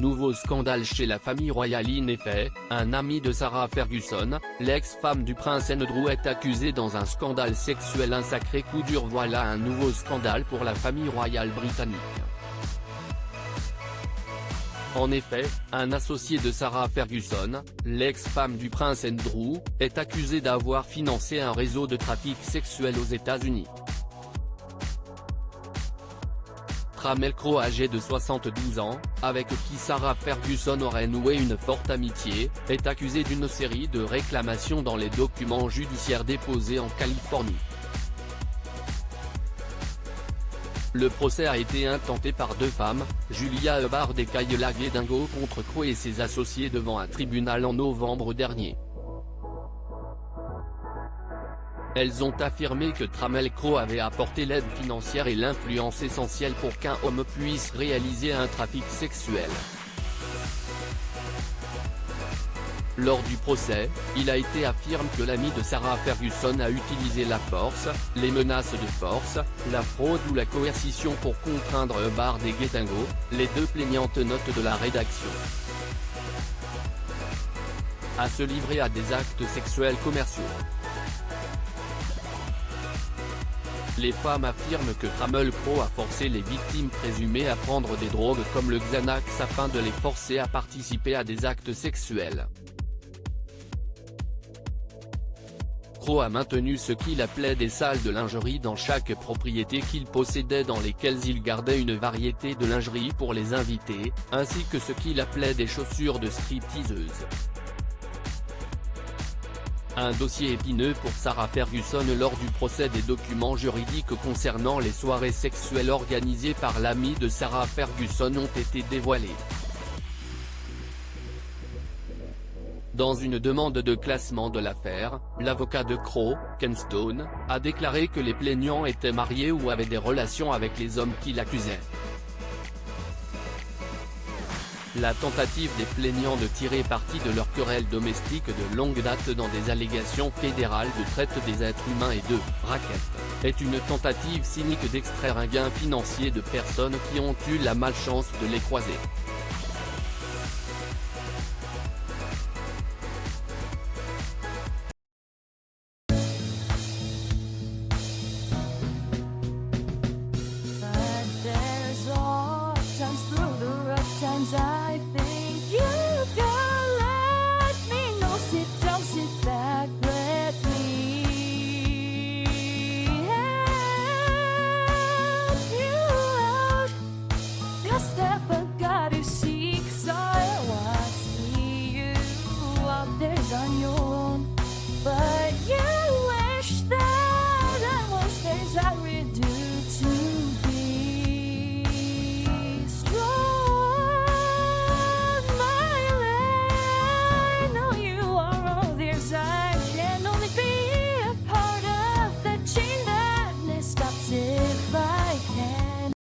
nouveau scandale chez la famille royale. En effet, un ami de Sarah Ferguson, l'ex-femme du prince Andrew, est accusé dans un scandale sexuel. Un sacré coup dur. Voilà un nouveau scandale pour la famille royale britannique. En effet, un associé de Sarah Ferguson, l'ex-femme du prince Andrew, est accusé d'avoir financé un réseau de trafic sexuel aux États-Unis. Trammell Crow, âgé de 72 ans, avec qui Sarah Ferguson aurait noué une forte amitié, est accusé d'une série de réclamations dans les documents judiciaires déposés en Californie. Le procès a été intenté par deux femmes, Julia Hubbard et Kayla Gedingo, contre Crow et ses associés devant un tribunal en novembre dernier. Elles ont affirmé que Trammell Crow avait apporté l'aide financière et l'influence essentielle pour qu'un homme puisse réaliser un trafic sexuel. Lors du procès, il a été affirmé que l'ami de Sarah Ferguson a utilisé la force, les menaces de force, la fraude ou la coercition pour contraindre Hubbard et Gedingo, les deux plaignantes notes de la rédaction, à se livrer à des actes sexuels commerciaux. Les femmes affirment que Trammell Crow a forcé les victimes présumées à prendre des drogues comme le Xanax afin de les forcer à participer à des actes sexuels. Crow a maintenu ce qu'il appelait des salles de lingerie dans chaque propriété qu'il possédait, dans lesquelles il gardait une variété de lingerie pour les invités, ainsi que ce qu'il appelait des chaussures de stripteaseuses. Un dossier épineux pour Sarah Ferguson lors du procès. Des documents juridiques concernant les soirées sexuelles organisées par l'ami de Sarah Ferguson ont été dévoilés. Dans une demande de classement de l'affaire, l'avocat de Crow, Ken Stone, a déclaré que les plaignants étaient mariés ou avaient des relations avec les hommes qui l'accusaient. La tentative des plaignants de tirer parti de leur querelle domestique de longue date dans des allégations fédérales de traite des êtres humains et de « racket » est une tentative cynique d'extraire un gain financier de personnes qui ont eu la malchance de les croiser.